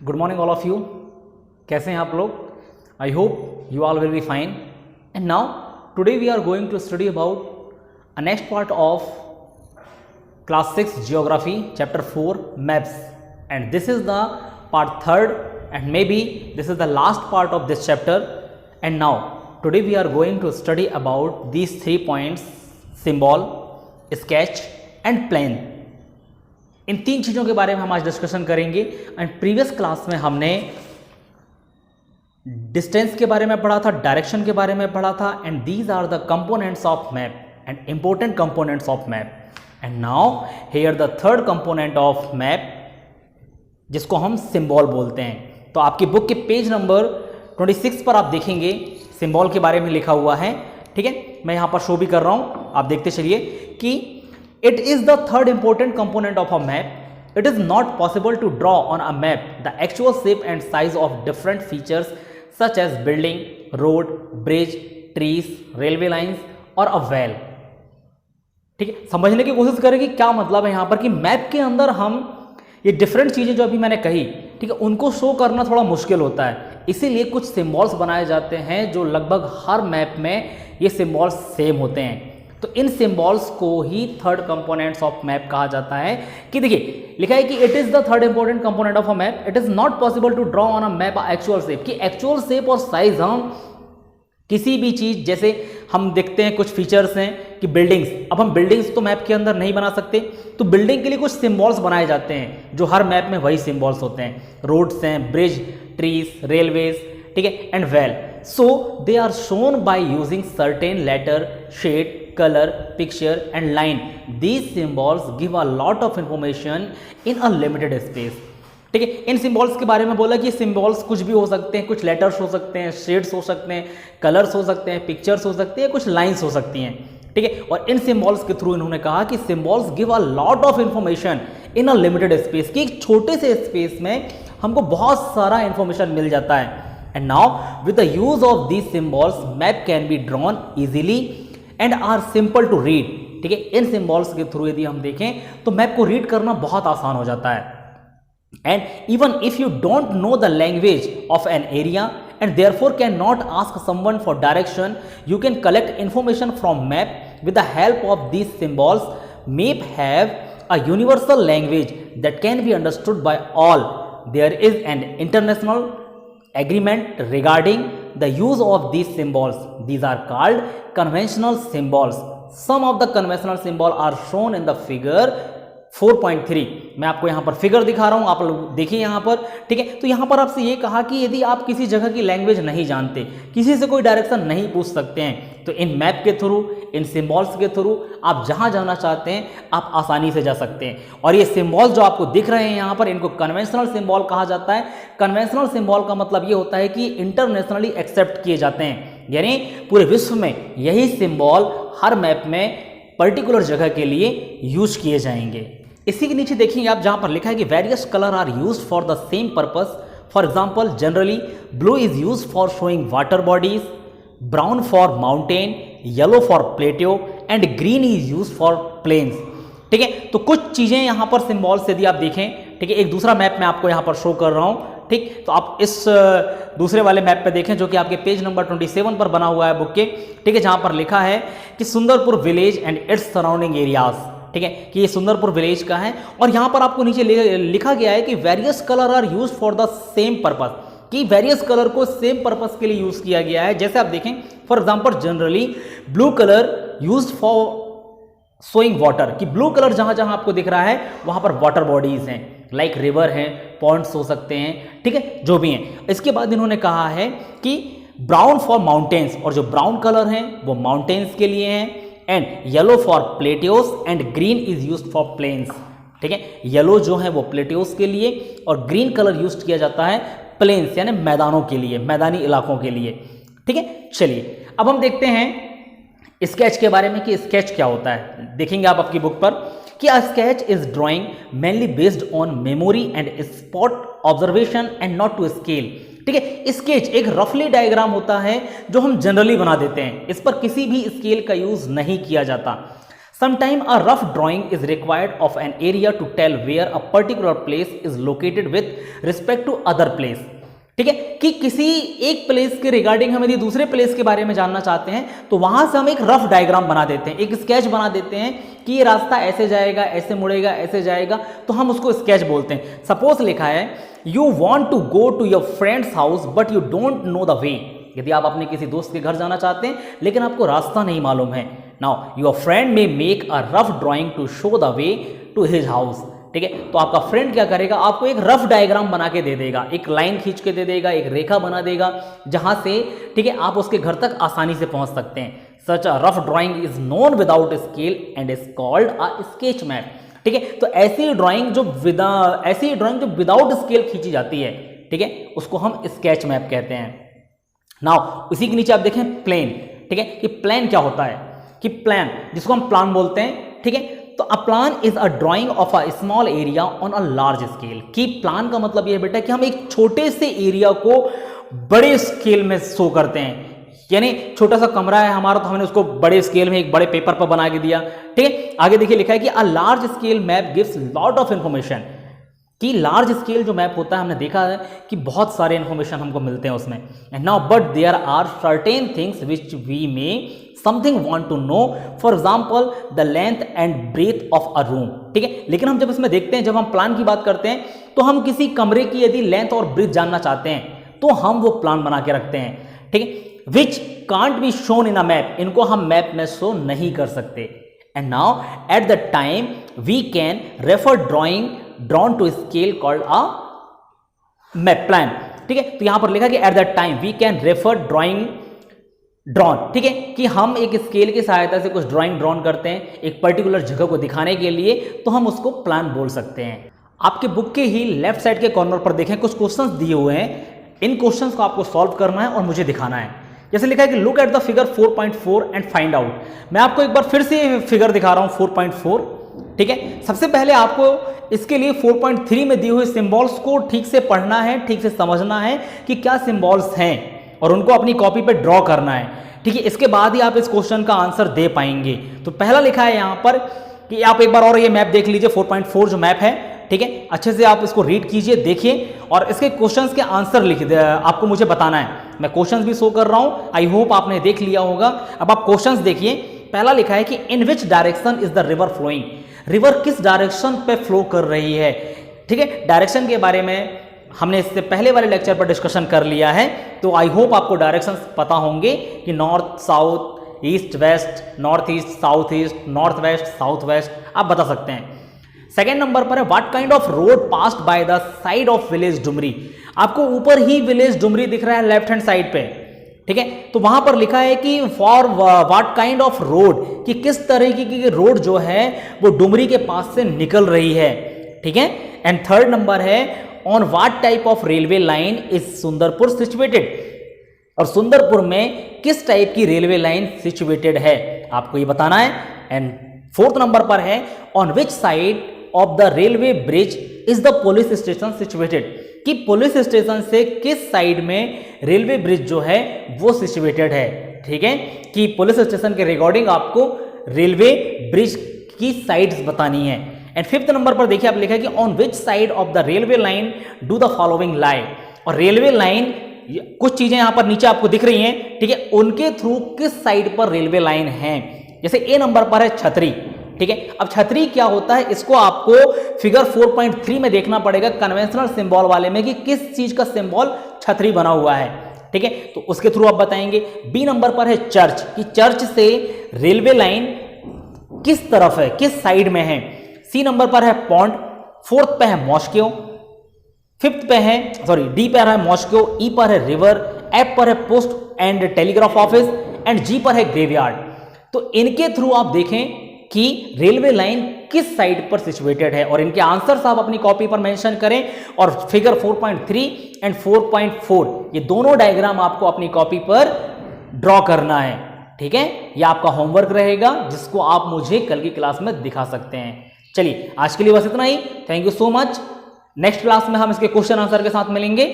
Good morning all of you. कैसे हैं आप लोग? I hope you all will be fine. And now today we are going to study about a next part of class 6 geography chapter 4 maps, and this is the part 3rd and maybe this is the last part of this chapter. And now today we are going to study about these 3 points: symbol, sketch and plane. इन 3 चीज़ों के बारे में हम आज discussion करेंगे। And previous class में हमने distance के बारे में पढ़ा था, डायरेक्शन के बारे में पढ़ा था, and these are the components of map and important components of map. And now here the third component of map, जिसको हम सिंबल बोलते हैं। तो आपकी बुक के पेज नंबर 26 पर आप देखेंगे सिंबल के बारे में लिखा हुआ है। ठीक है, मैं यहाँ पर शो भी कर रहा हूँ, आप देखते चलिए कि it is the third important component of a map. It is not possible to draw on a map the actual shape and size of different features such as building, road, bridge, trees, railway lines और a well. ठीक है, समझने की कोशिश करें कि क्या मतलब है यहाँ पर कि मैप के अंदर हम ये डिफरेंट चीज़ें जो अभी मैंने कही, ठीक है, उनको शो करना थोड़ा मुश्किल होता है। इसीलिए कुछ सिंबल्स बनाए जाते हैं जो लगभग हर मैप में ये सिंबल्स सेम होते हैं। तो इन सिंबल्स को ही थर्ड कंपोनेंट्स ऑफ मैप कहा जाता है। कि देखिए लिखा है कि it is the third important component of a map. It is not possible to draw on a map actual shape, कि एक्चुअल शेप और साइज हम किसी भी चीज़, जैसे हम देखते हैं कुछ फीचर्स हैं कि बिल्डिंग्स, अब हम बिल्डिंग्स तो मैप के अंदर नहीं बना सकते, तो बिल्डिंग के लिए कुछ सिंबल्स बनाए जाते हैं जो हर मैप में वही सिंबल्स होते हैं. रोड्स हैं, ब्रिज, ट्रीज, रेलवेज, ठीक है, and well. So they are shown by using certain letter, shade, colour, picture and line. These symbols give a lot of information in a limited space. ठीक है, इन symbols के बारे में बोला कि सिंबल्स कुछ भी हो सकते हैं, कुछ लेटर्स हो सकते हैं, शेड्स हो सकते हैं, कलर्स हो सकते हैं, पिक्चर्स हो सकते हैं, कुछ लाइंस हो सकती हैं. ठीक है, और इन सिंबल्स के थ्रू इन्होंने कहा कि symbols give a lot of information in a limited space, कि एक छोटे से स्पेस में हमको बहुत सारा इंफॉर्मेशन मिल जाता है. And now with the use of these symbols map can be drawn easily and are simple to read. ठीक है, इन सिंबल्स के थ्रू यदि हम देखें तो मैप को रीड करना बहुत आसान हो जाता है. And even if you don't know the language of an area and therefore cannot ask someone for direction, you can collect information from map with the help of these symbols. Map have a universal language that can be understood by all. There is an international agreement regarding the use of these symbols. These are called conventional symbols. Some of the conventional symbols are shown in the figure 4.3. मैं आपको यहाँ पर figure दिखा रहा हूँ, आप लोग देखिए यहाँ पर. ठीक है, तो यहाँ पर आपसे ये कहा कि यदि आप किसी जगह की लैंग्वेज नहीं जानते, किसी से कोई डायरेक्शन नहीं पूछ सकते हैं, तो इन मैप के थ्रू, इन सिंबल्स के थ्रू आप जहाँ जाना चाहते हैं आप आसानी से जा सकते हैं. और ये सिंबल जो आपको दिख रहे हैं यहाँ पर, इनको कन्वेंशनल सिंबल कहा जाता है. कन्वेंशनल सिंबल का मतलब ये होता है कि इंटरनेशनली एक्सेप्ट किए जाते हैं, यानी पूरे विश्व में यही सिंबल हर मैप में पर्टिकुलर जगह के लिए यूज किए जाएंगे. इसी के नीचे देखेंगे आप, जहां पर लिखा है कि various colour are used for the same purpose. For example, generally blue is used for showing water bodies, brown for mountain, yellow for plateau and green is used for plains. ठीक है, तो कुछ चीजें यहां पर सिंबल्स यदि आप देखें, ठीक है, एक दूसरा मैप मैं आपको यहां पर शो कर रहा हूं. ठीक, तो आप इस दूसरे वाले मैप पे देखें जो कि आपके पेज नंबर 27 पर बना हुआ है बुक के. ठीक है, जहां पर लिखा है कि Sundarpur village and its surrounding areas. ठीक है, कि ये सुंदरपुर विलेज का है, और यहां पर आपको नीचे लिखा गया है कि various colour are used for the same purpose, कि वेरियस कलर को सेम पर्पस के लिए यूज किया गया है. जैसे आप देखें, for example, generally blue colour used for showing water, कि ब्लू कलर जहां जहां आपको दिख रहा है वहां पर वाटर बॉडीज हैं, लाइक रिवर हैं, पॉन्ड्स हो सकते हैं. ठीक है, जो भी हैं. इसके बाद इन्होंने कहा है कि ब्राउन फॉर माउंटेन्स, और जो ब्राउन कलर हैं वो माउंटेन्स के लिए हैं. And yellow for plateaus and green is used for plains. ठीक है, येलो जो है वो प्लेट्यूस के लिए, और ग्रीन कलर यूज किया जाता है प्लेन्स यानी मैदानों के लिए, मैदानी इलाकों के लिए. ठीक है, चलिए अब हम देखते हैं स्केच के बारे में कि स्केच क्या होता है. देखेंगे आप आपकी बुक पर कि a sketch is drawing mainly based on memory and spot observation and not to scale. ठीक है, स्केच एक रफली डायग्राम होता है जो हम जनरली बना देते हैं, इस पर किसी भी स्केल का यूज नहीं किया जाता. Sometime a rough drawing is required of an area to tell where a particular place is located with respect to other place. ठीक है, कि किसी एक प्लेस के रिगार्डिंग हम यदि दूसरे प्लेस के बारे में जानना चाहते हैं तो वहां से हम एक रफ डायग्राम बना देते हैं, एक स्केच बना देते हैं कि ये रास्ता ऐसे जाएगा, ऐसे मुड़ेगा, ऐसे जाएगा, तो हम उसको स्केच बोलते हैं. सपोज लिखा है you want to go to your friend's house but you don't know the way. यदि आप अपने किसी दोस्त के घर जाना चाहते हैं लेकिन आपको रास्ता नहीं मालूम है. Now your friend may make a rough drawing to show the way to his house. ठीक है, तो आपका फ्रेंड क्या करेगा, आपको एक रफ डायग्राम बना के दे देगा, एक लाइन खींच के दे देगा, एक रेखा बना देगा जहां से, ठीक है, आप उसके घर तक आसानी से पहुंच सकते हैं. Such a rough drawing is known without scale and is called a sketch map. ठीक है, तो ऐसी ड्राइंग जो विदाउट स्केल खींची जाती है, ठीक है, उसको हम स्केच मैप कहते हैं. नाउ इसी के नीचे आप देखें प्लेन. ठीक है, कि प्लान क्या होता है, कि प्लान जिसको हम प्लान बोलते हैं. ठीक है, तो a plan is a drying of a small area on a large scale. कि प्लान का मतलब यह है बेटा कि हम एक छोटे से एरिया को बड़े स्केल में शो करते हैं. यानी छोटा सा कमरा है हमारा तो हमने उसको बड़े स्केल में एक बड़े पेपर पर बना के दिया. ठीक है, आगे देखिए लिखा है कि a large scale map gives lot of information. कि लार्ज स्केल जो मैप होता है हमने देखा है कि बहुत सारे इंफॉर्मेशन हमको मिलते हैं उसमें. And now but there are certain things which we may something want to know, for example the length and breadth of a room. ठीक है, लेकिन हम जब इसमें देखते हैं, जब हम प्लान की बात करते हैं तो हम किसी कमरे की यदि लेंथ और ब्रेथ जानना चाहते हैं तो हम वो प्लान बना के रखते हैं. ठीक है, which can't be shown in a map. इनको हम मैप में शो नहीं कर सकते. And now at the time we can refer drawing drawn to scale called a map plan. ठीक है, तो यहां पर लिखा कि at the time we can refer drawing drawn. ठीक है, कि हम एक स्केल की सहायता से कुछ ड्राइंग ड्रॉन करते हैं एक पर्टिकुलर जगह को दिखाने के लिए, तो हम उसको प्लान बोल सकते हैं. आपके बुक के ही लेफ्ट साइड के कॉर्नर पर देखें कुछ क्वेश्चंस दिए हुए हैं. इन क्वेश्चंस को आपको सॉल्व करना है और मुझे दिखाना है. जैसे लिखा है कि look at the figure 4.4 and find out. मैं आपको एक बार फिर से फिगर दिखा रहा हूं 4.4. ठीक है, सबसे पहले आपको इसके लिए 4.3 में दिए हुए सिंबल्स को ठीक से पढ़ना है, ठीक से समझना है कि क्या सिंबल्स हैं और उनको अपनी कॉपी पे ड्रॉ करना है. ठीक है, इसके बाद ही आप इस क्वेश्चन का आंसर दे पाएंगे. तो पहला लिखा है यहां पर कि आप एक बार और ये मैप देख लीजिए 4.4 जो मैप है. ठीक है, अच्छे से आप इसको रीड कीजिए, देखिए और इसके क्वेश्चंस के आंसर लिख दे, आपको मुझे बताना है. मैं क्वेश्चंस भी शो कर रहा हूं, आई होप आपने देख लिया होगा. अब आप क्वेश्चंस देखिए. पहला लिखा है कि in which direction is the river flowing. River किस डायरेक्शन पे फ्लो कर रही है. ठीक है, डायरेक्शन के बारे में हमने इससे पहले वाले लेक्चर पर डिस्कशन कर लिया है, तो आई होप आपको डायरेक्शंस पता होंगे कि north south, east west, north east, south east, north west, south west आप बता सकते हैं. सेकेंड नंबर पर है what kind of road passed by the side of village Dumri. आपको ऊपर ही विलेज डुमरी दिख रहा है लेफ्ट हैंड साइड पे. ठीक है, तो वहां पर लिखा है कि for what kind of road, कि किस तरीके की रोड जो है वो डुमरी के पास से निकल रही है. ठीक है, एंड थर्ड नंबर है on what type of railway line is Sundarpur situated. और सुंदरपुर में किस टाइप की रेलवे लाइन सिचुएटेड है आपको ये बताना है. एंड फोर्थ नंबर पर है on which side of the railway bridge is the police station situated. कि पुलिस स्टेशन से किस साइड में रेलवे ब्रिज जो है वो सिचुएटेड है. ठीक है, कि पुलिस स्टेशन के रिगार्डिंग आपको रेलवे ब्रिज की साइड्स बतानी है. एंड फिफ्थ नंबर पर देखिए आप लिखा है कि on which side of the railway line do the following lie. और रेलवे लाइन कुछ चीजें यहां पर नीचे आपको दिख रही हैं. ठीक है, उनके थ्रू किस साइड पर रेलवे लाइन है. जैसे ए नंबर पर है छतरी. ठीक है, अब छतरी क्या होता है इसको आपको फिगर 4.3 में देखना पड़ेगा कन्वेंशनल सिंबल वाले में कि किस चीज का सिंबल छतरी बना हुआ है. ठीक है, तो उसके थ्रू आप बताएंगे. बी नंबर पर है चर्च, कि चर्च से रेलवे लाइन किस तरफ है, किस साइड में है. सी नंबर पर है पॉन्ड. फोर्थ पे है मॉस्को. फिफ्थ पे है डी पर है मॉस्को. ई पर है रिवर. एफ पर है post and telegraph office. And G पर है ग्रेवयार्ड. तो इनके थ्रू आप देखें कि रेलवे लाइन किस साइड पर सिचुएटेड है और इनके आंसर्स आप अपनी कॉपी पर मेंशन करें. और फिगर 4.3 एंड 4.4 ये दोनों डायग्राम आपको अपनी कॉपी पर ड्रॉ करना है. ठीक है, ये आपका होमवर्क रहेगा जिसको आप मुझे कल की क्लास में दिखा सकते हैं. चलिए आज के लिए बस इतना ही. Thank you so much. Next class में हम इसके क्वेश्चन आंसर के साथ मिलेंगे.